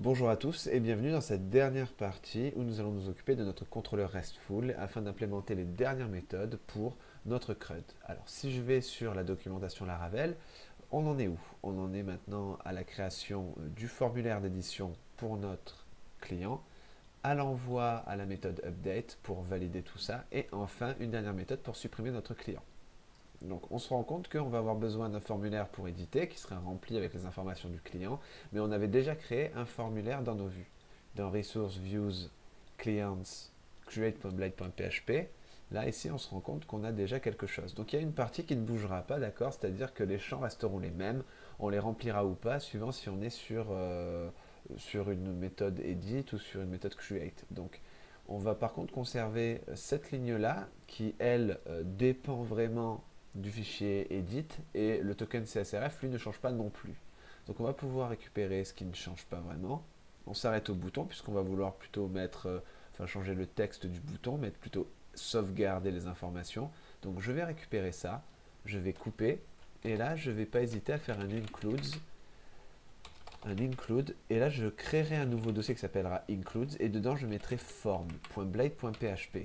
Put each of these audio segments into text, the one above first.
Bonjour à tous et bienvenue dans cette dernière partie où nous allons nous occuper de notre contrôleur RESTful afin d'implémenter les dernières méthodes pour notre CRUD. Alors si je vais sur la documentation Laravel, on en est où? On en est maintenant à la création du formulaire d'édition pour notre client, à l'envoi à la méthode update pour valider tout ça et enfin une dernière méthode pour supprimer notre client. Donc on se rend compte qu'on va avoir besoin d'un formulaire pour éditer qui sera rempli avec les informations du client, mais on avait déjà créé un formulaire dans nos vues. Dans Resource Views Clients create.blade.php, là ici on se rend compte qu'on a déjà quelque chose. Donc il y a une partie qui ne bougera pas, d'accord, c'est-à-dire que les champs resteront les mêmes, on les remplira ou pas suivant si on est sur une méthode edit ou sur une méthode create. Donc on va par contre conserver cette ligne-là qui, elle, dépend vraiment du fichier edit et le token CSRF, lui, ne change pas non plus. Donc on va pouvoir récupérer ce qui ne change pas vraiment. On s'arrête au bouton puisqu'on va vouloir plutôt mettre, enfin changer le texte du bouton, mettre plutôt sauvegarder les informations. Donc je vais récupérer ça, je vais couper et là je ne vais pas hésiter à faire un include, et là je créerai un nouveau dossier qui s'appellera includes, et dedans je mettrai form.blade.php.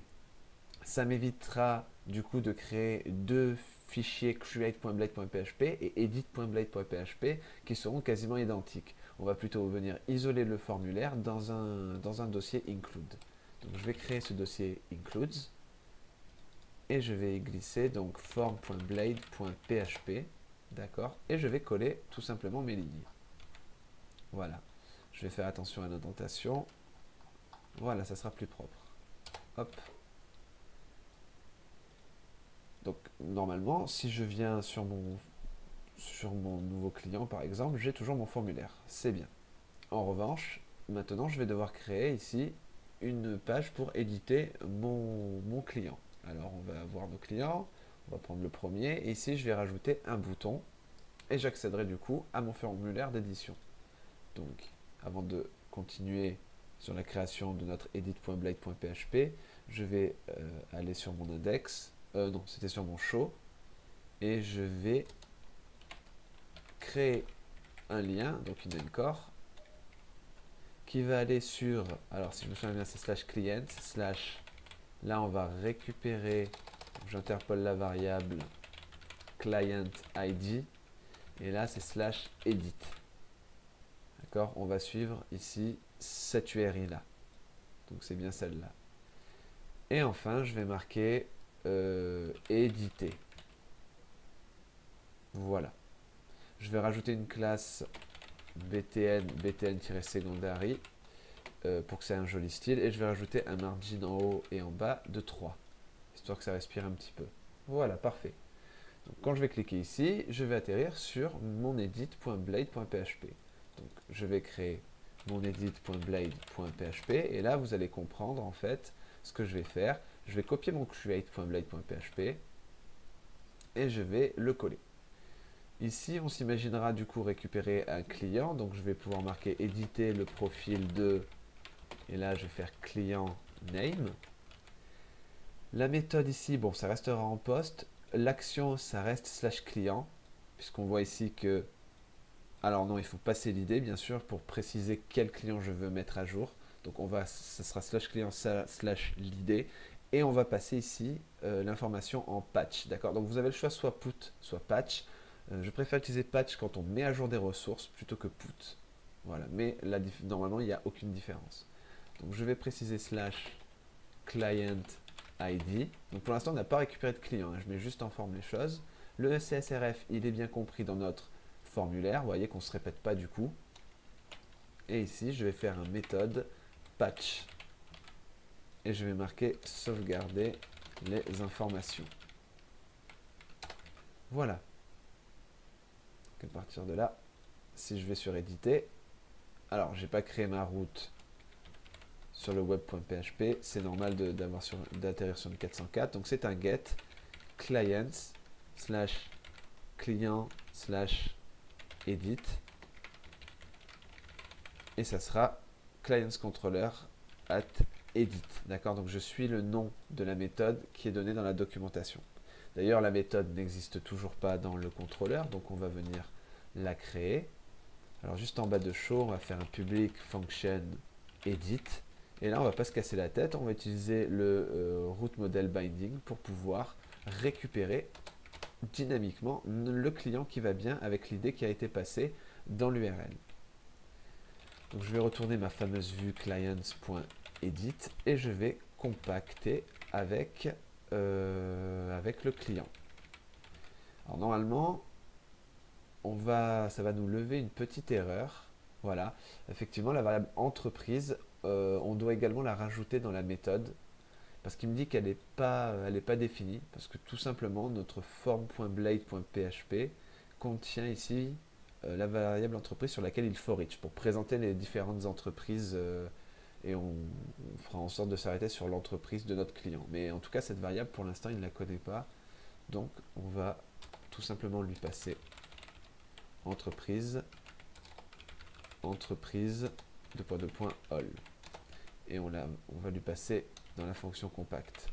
Ça m'évitera du coup de créer deux fichiers create.blade.php et edit.blade.php qui seront quasiment identiques. On va plutôt venir isoler le formulaire dans un dossier include. Donc je vais créer ce dossier includes et je vais glisser donc form.blade.php, d'accord, et je vais coller tout simplement mes lignes. Voilà, je vais faire attention à l'indentation. Voilà, ça sera plus propre. Hop. Donc normalement, si je viens sur mon nouveau client par exemple, j'ai toujours mon formulaire. C'est bien. En revanche, maintenant je vais devoir créer ici une page pour éditer mon client. Alors on va avoir nos clients, on va prendre le premier, et ici je vais rajouter un bouton et j'accéderai du coup à mon formulaire d'édition. Donc avant de continuer sur la création de notre edit.blade.php, je vais aller sur mon index, non c'était sur mon show, et je vais créer un lien, donc une encore, qui va aller sur, alors si je me souviens bien c'est slash client, slash, là on va récupérer, j'interpole la variable client ID, et là c'est slash edit. D'accord, on va suivre ici cette URI là. Donc c'est bien celle-là. Et enfin, je vais marquer éditer. Voilà. Je vais rajouter une classe btn-secondary pour que ça ait un joli style. Et je vais rajouter un margin en haut et en bas de 3, histoire que ça respire un petit peu. Voilà, parfait. Donc, quand je vais cliquer ici, je vais atterrir sur mon edit.blade.php. Donc je vais créer mon edit.blade.php et là vous allez comprendre en fait ce que je vais faire. Je vais copier mon create.blade.php et je vais le coller. Ici on s'imaginera du coup récupérer un client, donc je vais pouvoir marquer éditer le profil de, et là je vais faire client name. La méthode ici, bon ça restera en poste, l'action ça reste slash client, puisqu'on voit ici que, alors non, il faut passer l'idée bien sûr pour préciser quel client je veux mettre à jour. Donc ça sera slash client slash l'idée et on va passer ici l'information en patch. D'accord. Donc vous avez le choix soit put, soit patch. Je préfère utiliser patch quand on met à jour des ressources plutôt que put. Voilà. Mais normalement il n'y a aucune différence. Donc je vais préciser slash client ID. Donc pour l'instant on n'a pas récupéré de client. Je mets juste en forme les choses. Le CSRF il est bien compris dans notre formulaire, vous voyez qu'on ne se répète pas du coup. Et ici, je vais faire un méthode patch. Et je vais marquer sauvegarder les informations. Voilà. Donc à partir de là, si je vais sur éditer, alors j'ai pas créé ma route sur le web.php, c'est normal d'atterrir sur le 404. Donc c'est un get clients slash client slash edit. Et ça sera clients controller at edit. D'accord, donc je suis le nom de la méthode qui est donnée dans la documentation. D'ailleurs, la méthode n'existe toujours pas dans le contrôleur, donc on va venir la créer. Alors juste en bas de show, on va faire un public function edit. Et là, on va pas se casser la tête, on va utiliser le route model binding pour pouvoir récupérer dynamiquement le client qui va bien avec l'idée qui a été passée dans l'URL. Donc je vais retourner ma fameuse vue clients.edit et je vais compacter avec, avec le client. Alors normalement, ça va nous lever une petite erreur. Voilà, effectivement la variable entreprise, on doit également la rajouter dans la méthode parce qu'il me dit qu'elle n'est pas définie, parce que tout simplement notre form.blade.php contient ici la variable entreprise sur laquelle il faut reach pour présenter les différentes entreprises et on fera en sorte de s'arrêter sur l'entreprise de notre client. Mais en tout cas, cette variable pour l'instant il ne la connaît pas, donc on va tout simplement lui passer entreprise all et on va lui passer dans la fonction compact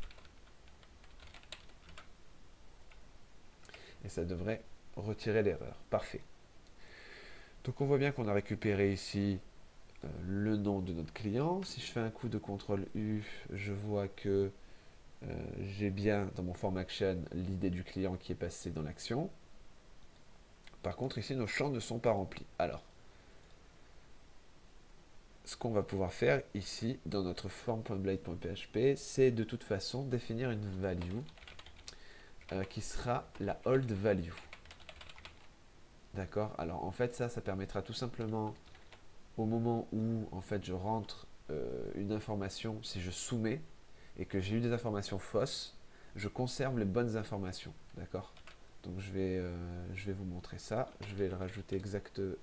et ça devrait retirer l'erreur. Parfait. Donc on voit bien qu'on a récupéré ici le nom de notre client. Si je fais un coup de CTRL U, je vois que j'ai bien dans mon form action l'idée du client qui est passée dans l'action. Par contre ici nos champs ne sont pas remplis. Alors ce qu'on va pouvoir faire ici dans notre form.blade.php, c'est de toute façon définir une value qui sera la old value. D'accord? Alors en fait ça permettra tout simplement au moment où en fait je rentre une information, si je soumets et que j'ai eu des informations fausses, je conserve les bonnes informations. D'accord? Donc je vais vous montrer ça. Je vais le rajouter exactement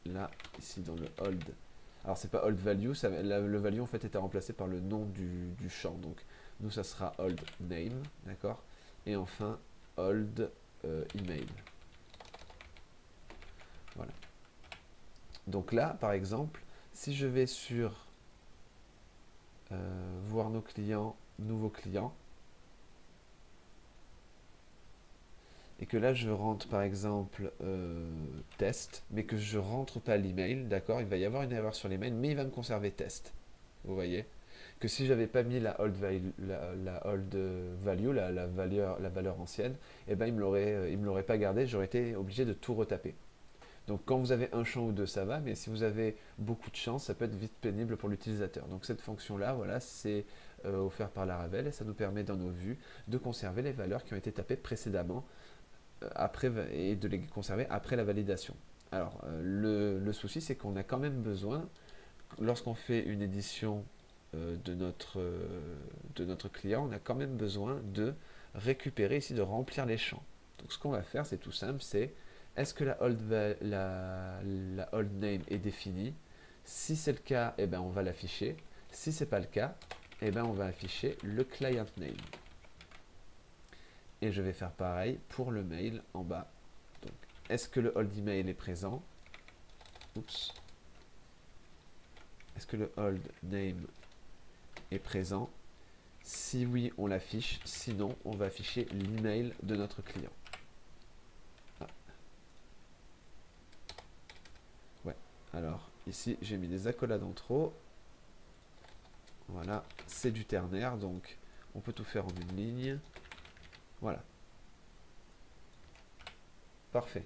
là, ici dans le old. Alors c'est pas old value, le value en fait était remplacé par le nom du champ. Donc nous ça sera old name, d'accord? Et enfin old email. Voilà. Donc là par exemple, si je vais sur voir nos clients, nouveaux clients, et que là je rentre par exemple test, mais que je rentre pas l'email, d'accord, il va y avoir une erreur sur l'email, mais il va me conserver test. Vous voyez que si j'avais pas mis la old value, la valeur ancienne, eh ben il me l'aurait pas gardé, j'aurais été obligé de tout retaper. Donc quand vous avez un champ ou deux, ça va, mais si vous avez beaucoup de champs, ça peut être vite pénible pour l'utilisateur. Donc cette fonction-là, voilà, c'est offert par Laravel et ça nous permet dans nos vues de conserver les valeurs qui ont été tapées précédemment après, et de les conserver après la validation. Alors le souci, c'est qu'on a quand même besoin, lorsqu'on fait une édition de notre client, on a quand même besoin de récupérer ici, de remplir les champs. Donc ce qu'on va faire, c'est tout simple, c'est est-ce que la old name est définie? Si c'est le cas, eh ben, on va l'afficher. Si ce n'est pas le cas, eh ben, on va afficher le client name. Et je vais faire pareil pour le mail en bas. Donc, est-ce que le old email est présent? Oups. Est-ce que le old name est présent? Si oui, on l'affiche. Sinon, on va afficher l'email de notre client. Alors, ici, j'ai mis des accolades en trop. Voilà, c'est du ternaire, donc on peut tout faire en une ligne. Voilà. Parfait.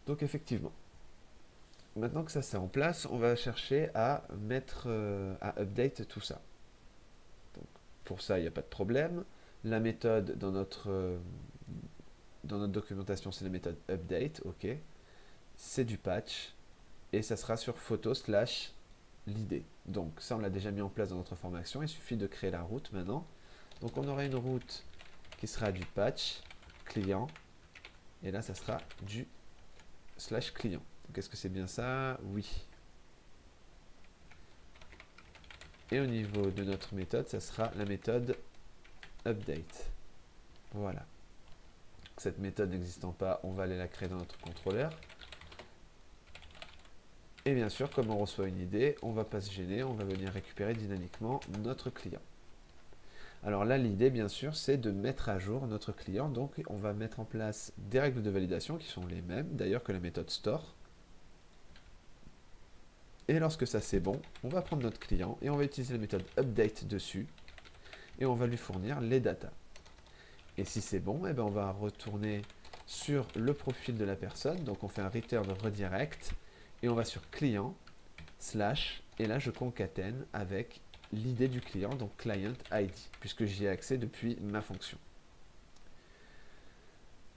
Donc, effectivement, maintenant que ça c'est en place, on va chercher à mettre, à update tout ça. Donc, pour ça, il n'y a pas de problème. La méthode dans notre documentation, c'est la méthode update, ok. C'est du patch. Et ça sera sur photo / l'idée. Donc ça on l'a déjà mis en place dans notre formation, il suffit de créer la route maintenant. Donc on aura une route qui sera du patch client, et là ça sera du / client. Donc est-ce que c'est bien ça? Oui. Et au niveau de notre méthode, ça sera la méthode update. Voilà. Cette méthode n'existant pas, on va aller la créer dans notre contrôleur. Et bien sûr, comme on reçoit une idée, on ne va pas se gêner, on va venir récupérer dynamiquement notre client. Alors là, l'idée, bien sûr, c'est de mettre à jour notre client. Donc, on va mettre en place des règles de validation qui sont les mêmes, d'ailleurs, que la méthode store. Et lorsque ça c'est bon, on va prendre notre client et on va utiliser la méthode update dessus. Et on va lui fournir les datas. Et si c'est bon, eh ben on va retourner sur le profil de la personne. Donc on fait un return redirect. Et on va sur client, slash, et là je concatène avec l'id du client, donc client ID, puisque j'y ai accès depuis ma fonction.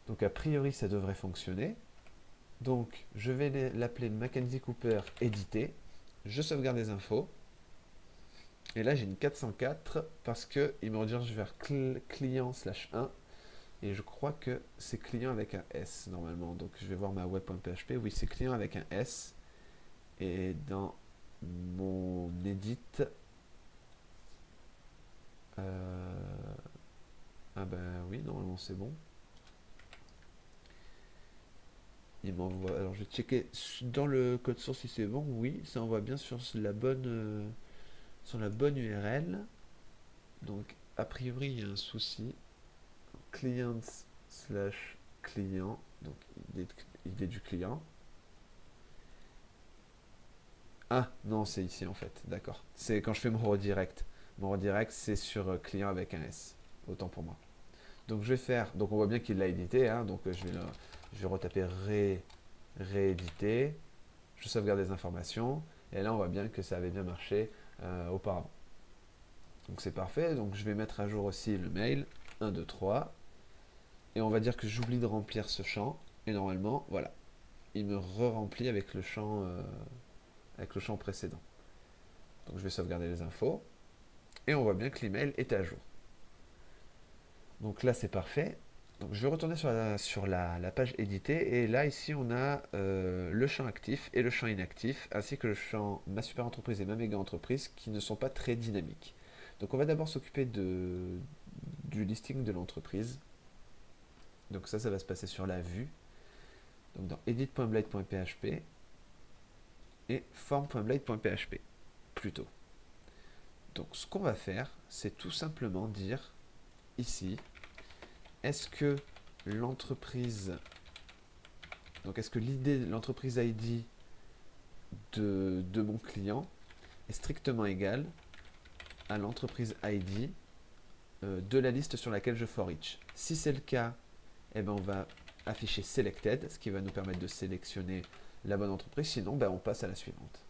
Donc a priori ça devrait fonctionner. Donc je vais l'appeler Mackenzie Cooper édité. Je sauvegarde les infos. Et là j'ai une 404 parce qu'il me redirige vers client slash 1. Et je crois que c'est client avec un S normalement. Donc je vais voir ma web.php. Oui, c'est client avec un S. Et dans mon edit, ah ben oui, normalement c'est bon. Il m'envoie. Alors je vais checker dans le code source si c'est bon. Oui, ça envoie bien sur la bonne URL. Donc a priori il y a un souci. Client slash client. Donc idée du client. Ah non, c'est ici en fait. D'accord. C'est quand je fais mon redirect. Mon redirect c'est sur client avec un S. Autant pour moi. Donc je vais faire. Donc on voit bien qu'il l'a édité. Hein, donc je vais retaper rééditer. Je sauvegarde les informations. Et là on voit bien que ça avait bien marché auparavant. Donc c'est parfait. Donc je vais mettre à jour aussi le mail. 1, 2, 3. Et on va dire que j'oublie de remplir ce champ. Et normalement, voilà. Il me re-remplit avec le champ précédent. Donc je vais sauvegarder les infos. Et on voit bien que l'email est à jour. Donc là c'est parfait. Donc je vais retourner sur la page éditée. Et là ici on a le champ actif et le champ inactif, ainsi que le champ ma super entreprise et ma méga entreprise qui ne sont pas très dynamiques. Donc on va d'abord s'occuper du listing de l'entreprise. Donc ça va se passer sur la vue. Donc dans edit.blade.php et form.blade.php plutôt. Donc ce qu'on va faire, c'est tout simplement dire ici, est-ce que l'entreprise, donc est-ce que l'idée de l'entreprise ID de mon client est strictement égale à l'entreprise ID de la liste sur laquelle je for each. Si c'est le cas, eh ben on va afficher selected, ce qui va nous permettre de sélectionner la bonne entreprise. Sinon, ben on passe à la suivante.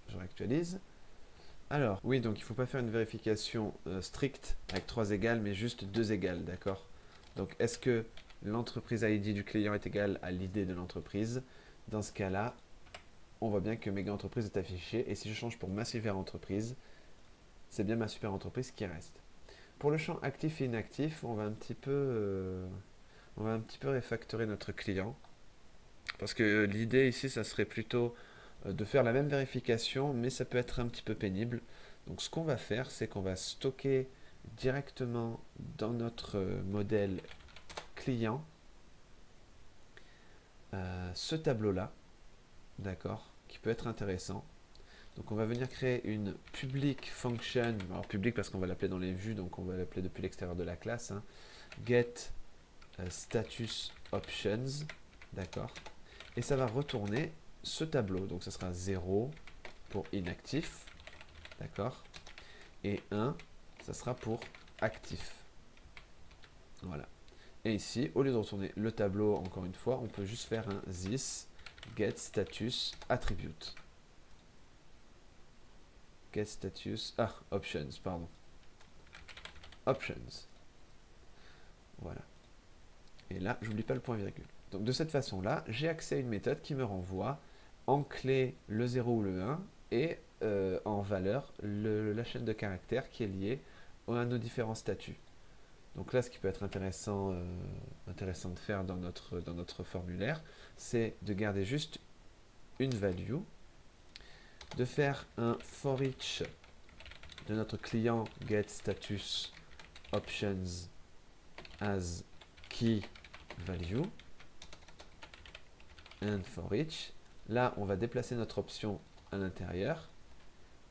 Je réactualise. Alors, oui, donc il ne faut pas faire une vérification stricte avec 3 égales, mais juste 2 égales, d'accord? Donc, est-ce que l'entreprise ID du client est égale à l'idée de l'entreprise? Dans ce cas-là, on voit bien que méga entreprise est affichée. Et si je change pour ma super entreprise, c'est bien ma super entreprise qui reste. Pour le champ actif et inactif, on va un petit peu refactorer notre client. Parce que l'idée ici, ça serait plutôt de faire la même vérification, mais ça peut être un petit peu pénible. Donc ce qu'on va faire, c'est qu'on va stocker directement dans notre modèle client ce tableau-là, d'accord, qui peut être intéressant. Donc on va venir créer une public function, alors public parce qu'on va l'appeler dans les vues, donc on va l'appeler depuis l'extérieur de la classe, hein, get status options, d'accord, et ça va retourner ce tableau, donc ça sera 0 pour inactif, d'accord, et 1, ça sera pour actif. Voilà. Et ici, au lieu de retourner le tableau, encore une fois, on peut juste faire un this get status attribute. Get status, options, pardon. Options. Voilà. Et là, j'oublie pas le point virgule. Donc de cette façon-là, j'ai accès à une méthode qui me renvoie en clé le 0 ou le 1 et en valeur la chaîne de caractères qui est liée à nos différents statuts. Donc là, ce qui peut être intéressant de faire dans notre formulaire, c'est de garder juste une value, de faire un for each de notre client get status options as key value and for each. Là, on va déplacer notre option à l'intérieur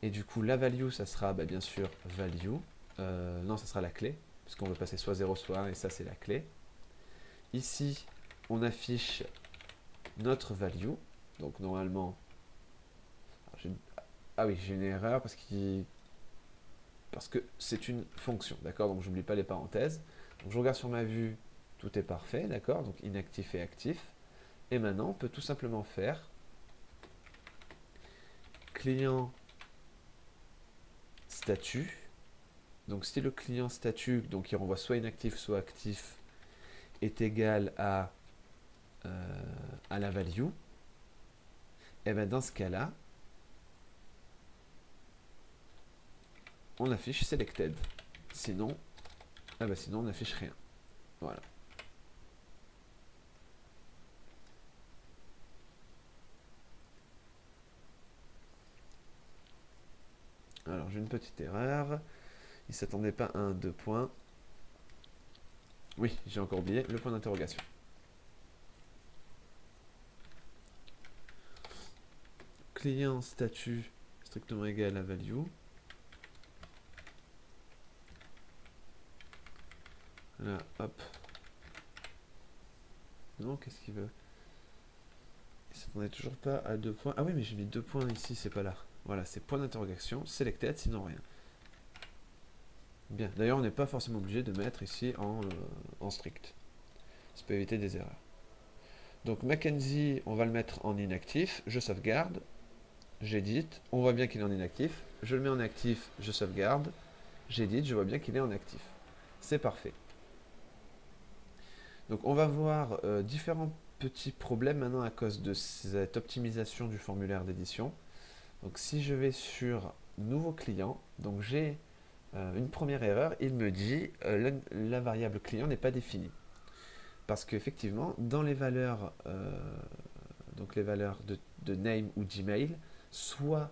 et du coup, la value, ça sera bien sûr value. Non, ça sera la clé, puisqu'on veut passer soit 0 soit 1 et ça, c'est la clé. Ici, on affiche notre value. Donc normalement, Ah oui, j'ai une erreur parce que c'est une fonction, d'accord? Donc j'oublie pas les parenthèses. Donc je regarde sur ma vue, tout est parfait, d'accord? Donc inactif et actif. Et maintenant, on peut tout simplement faire client statut. Donc si le client statut, donc il renvoie soit inactif, soit actif, est égal à la value, et bien dans ce cas-là, on affiche selected. Sinon, sinon on n'affiche rien. Voilà. Alors j'ai une petite erreur. Il ne s'attendait pas à un 2 points. Oui, j'ai encore oublié le point d'interrogation. Client statut strictement égal à value. Là, hop. Non, qu'est-ce qu'il veut? Il s'attendait toujours pas à 2 points. Ah oui, mais j'ai mis 2 points ici, c'est pas là. Voilà, c'est point d'interrogation, selected, sinon rien. Bien, d'ailleurs, on n'est pas forcément obligé de mettre ici en strict. Ça peut éviter des erreurs. Donc Mackenzie, on va le mettre en inactif, je sauvegarde, j'édite, on voit bien qu'il est en inactif, je le mets en actif, je sauvegarde, j'édite, je vois bien qu'il est en actif. C'est parfait. Donc on va voir différents petits problèmes maintenant à cause de cette optimisation du formulaire d'édition. Donc si je vais sur nouveau client, donc j'ai une première erreur, il me dit la variable client n'est pas définie. Parce qu'effectivement, dans les valeurs, donc les valeurs de name ou Gmail, soit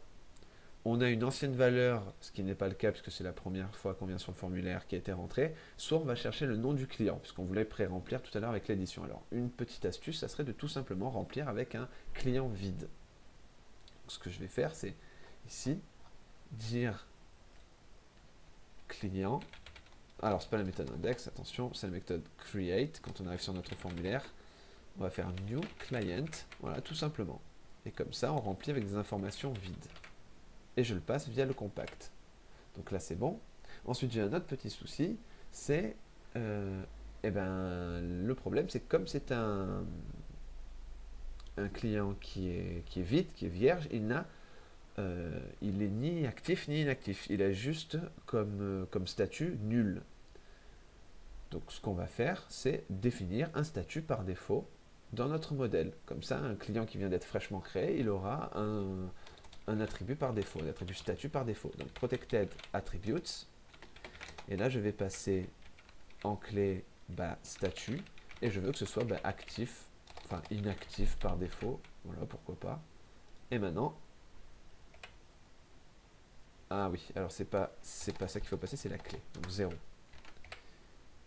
on a une ancienne valeur, ce qui n'est pas le cas puisque c'est la première fois qu'on vient sur le formulaire qui a été rentré, soit on va chercher le nom du client, puisqu'on voulait pré-remplir tout à l'heure avec l'édition. Alors une petite astuce, ça serait de tout simplement remplir avec un client vide. Donc, ce que je vais faire, c'est ici, dire client. Alors, c'est pas la méthode index, attention, c'est la méthode create. Quand on arrive sur notre formulaire, on va faire new client, voilà, tout simplement. Et comme ça, on remplit avec des informations vides. Et je le passe via le compact. Donc là, c'est bon. Ensuite, j'ai un autre petit souci, c'est le problème, c'est que comme c'est un client qui est vide, qui est vierge, il est ni actif ni inactif. Il a juste comme statut nul. Donc ce qu'on va faire, c'est définir un statut par défaut dans notre modèle. Comme ça, un client qui vient d'être fraîchement créé, il aura un attribut par défaut, un attribut statut par défaut. Donc protected attributes. Et là, je vais passer en clé statut. Et je veux que ce soit actif, enfin inactif par défaut. Voilà, pourquoi pas. Et maintenant, ah oui, alors c'est pas ça qu'il faut passer, c'est la clé. Donc 0.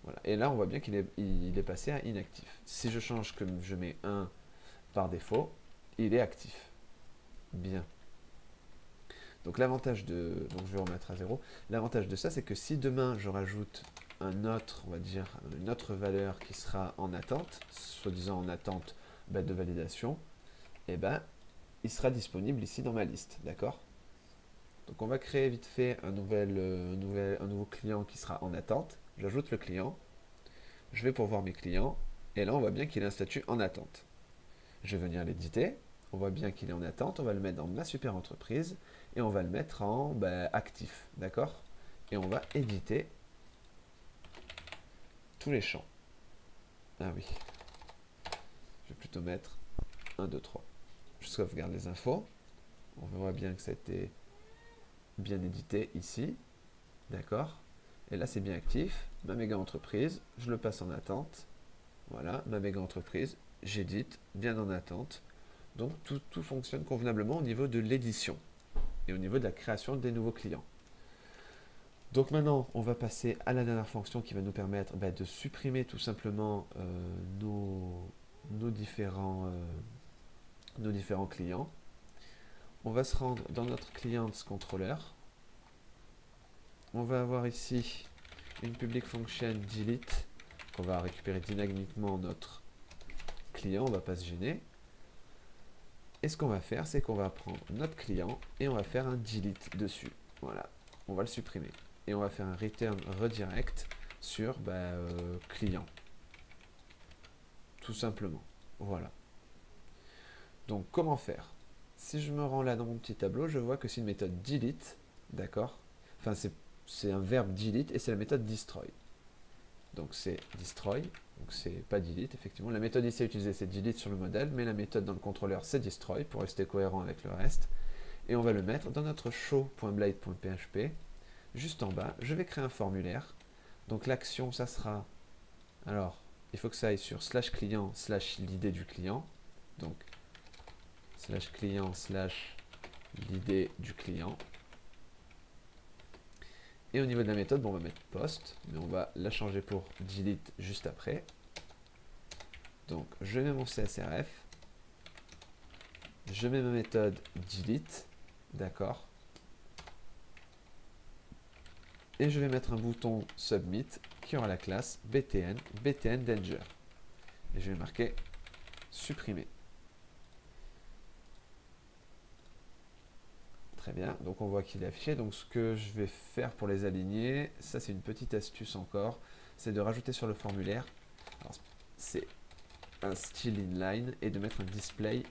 Voilà. Et là, on voit bien qu'il est passé à inactif. Si je change, que je mets 1 par défaut, il est actif. Bien. Donc l'avantage de... Donc je vais remettre à 0. L'avantage de ça, c'est que si demain, je rajoute un autre, on va dire, une autre valeur qui sera en attente, soi-disant en attente de validation, eh ben, il sera disponible ici dans ma liste. D'accord? Donc on va créer vite fait un nouveau client qui sera en attente. J'ajoute le client. Je vais pour voir mes clients. Et là, on voit bien qu'il a un statut en attente. Je vais venir l'éditer. On voit bien qu'il est en attente. On va le mettre dans ma super entreprise. Et on va le mettre en actif. D'accord? Et on va éditer tous les champs. Ah oui. Je vais plutôt mettre 1, 2, 3. Je sauvegarde les infos. On voit bien que ça a été bien édité ici. D'accord? Et là, c'est bien actif. Ma méga entreprise, je le passe en attente. Voilà, ma méga entreprise, j'édite, bien en attente. Donc, tout fonctionne convenablement au niveau de l'édition et au niveau de la création des nouveaux clients. Donc maintenant, on va passer à la dernière fonction qui va nous permettre de supprimer tout simplement nos différents clients. On va se rendre dans notre client controller. On va avoir ici une public function delete qu'on va récupérer dynamiquement notre client, on ne va pas se gêner. Et ce qu'on va faire, c'est qu'on va prendre notre client et on va faire un delete dessus. Voilà, on va le supprimer. Et on va faire un return redirect sur client. Tout simplement. Voilà. Donc, comment faire? Si je me rends là dans mon petit tableau, je vois que c'est une méthode delete, d'accord? Enfin, c'est un verbe delete et c'est la méthode destroy. Donc c'est destroy, donc c'est pas delete, effectivement. La méthode ici à utiliser, c'est delete sur le modèle, mais la méthode dans le contrôleur, c'est destroy, pour rester cohérent avec le reste. Et on va le mettre dans notre show.blade.php. Juste en bas, je vais créer un formulaire. Donc l'action, ça sera... Alors, il faut que ça aille sur /client /l'id du client. Donc, /client /l'id du client. Et au niveau de la méthode, bon, on va mettre post, mais on va la changer pour delete juste après. Donc, je mets mon CSRF. Je mets ma méthode delete. D'accord. Et je vais mettre un bouton submit qui aura la classe btn danger. Et je vais marquer supprimer. Très bien, donc on voit qu'il est affiché. Donc ce que je vais faire pour les aligner, ça c'est une petite astuce encore, c'est de rajouter sur le formulaire, c'est un style inline et de mettre un display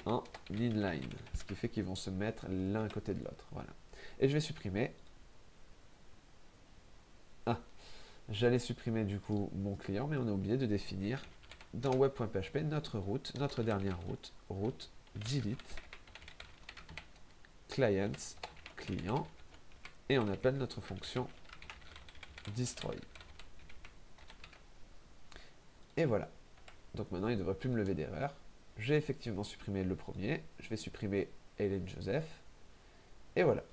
en inline, ce qui fait qu'ils vont se mettre l'un à côté de l'autre. Voilà. Et je vais supprimer. Ah, j'allais supprimer du coup mon client, mais on a oublié de définir dans web.php notre route, notre dernière route delete clients, client, et on appelle notre fonction destroy. Et voilà. Donc maintenant, il ne devrait plus me lever d'erreur. J'ai effectivement supprimé le premier. Je vais supprimer Hélène Joseph. Et voilà.